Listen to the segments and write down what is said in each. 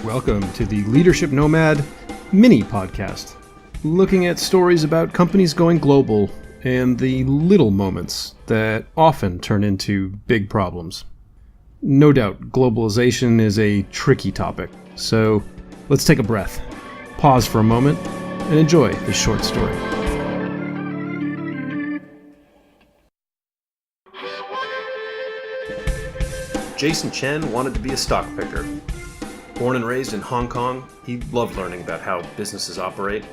Welcome to the Leadership Nomad mini podcast, looking at stories about companies going global and the little moments that often turn into big problems. No doubt, globalization is a tricky topic, so let's take a breath, pause for a moment, and enjoy this short story. Jason Chen wanted to be a stock picker. Born and raised in Hong Kong, he loved learning about how businesses operate.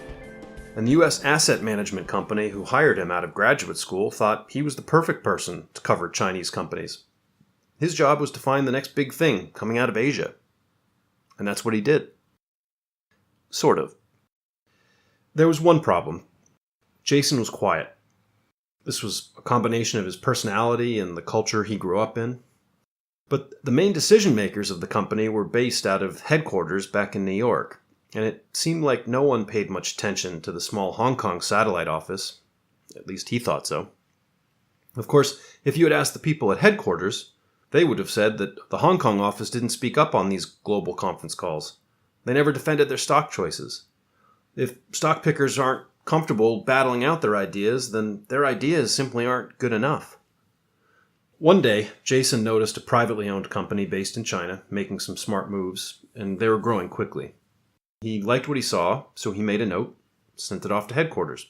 And the U.S. asset management company who hired him out of graduate school thought he was the perfect person to cover Chinese companies. His job was to find the next big thing coming out of Asia. And that's what he did. Sort of. There was one problem. Jason was quiet. This was a combination of his personality and the culture he grew up in. But the main decision makers of the company were based out of headquarters back in New York, and it seemed like no one paid much attention to the small Hong Kong satellite office. At least he thought so. Of course, if you had asked the people at headquarters, they would have said that the Hong Kong office didn't speak up on these global conference calls. They never defended their stock choices. If stock pickers aren't comfortable battling out their ideas, then their ideas simply aren't good enough. One day, Jason noticed a privately owned company based in China making some smart moves, and they were growing quickly. He liked what he saw, so he made a note, sent it off to headquarters.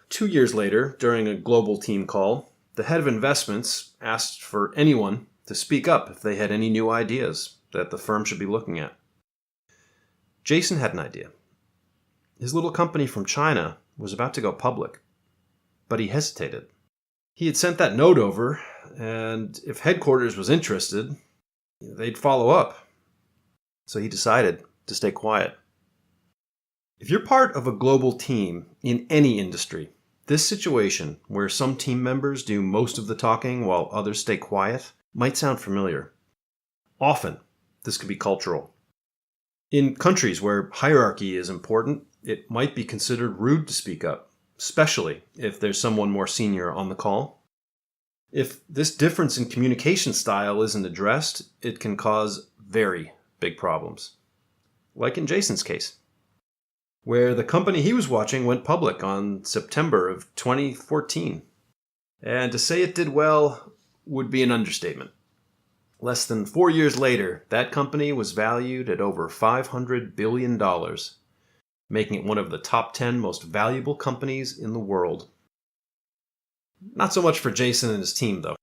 2 years later, during a global team call, the head of investments asked for anyone to speak up if they had any new ideas that the firm should be looking at. Jason had an idea. His little company from China was about to go public, but he hesitated. He had sent that note over, and if headquarters was interested, they'd follow up. So he decided to stay quiet. If you're part of a global team in any industry, this situation, where some team members do most of the talking while others stay quiet, might sound familiar. Often, this could be cultural. In countries where hierarchy is important, it might be considered rude to speak up, especially if there's someone more senior on the call. If this difference in communication style isn't addressed, it can cause very big problems. Like in Jason's case, where the company he was watching went public on September of 2014. And to say it did well would be an understatement. Less than 4 years later, that company was valued at over $500 billion. Making it one of the top 10 most valuable companies in the world. Not so much for Jason and his team, though.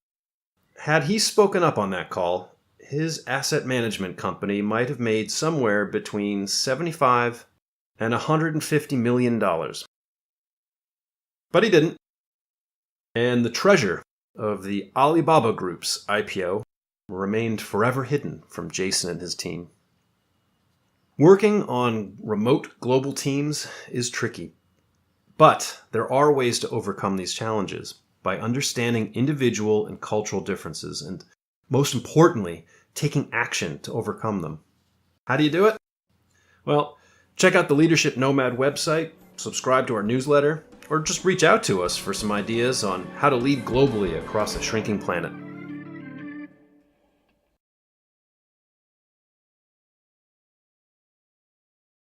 Had he spoken up on that call, his asset management company might have made somewhere between $75 and $150 million. But he didn't. And the treasure of the Alibaba Group's IPO remained forever hidden from Jason and his team. Working on remote global teams is tricky, but there are ways to overcome these challenges by understanding individual and cultural differences and, most importantly, taking action to overcome them. How do you do it? Well, check out the Leadership Nomad website, subscribe to our newsletter, or just reach out to us for some ideas on how to lead globally across a shrinking planet.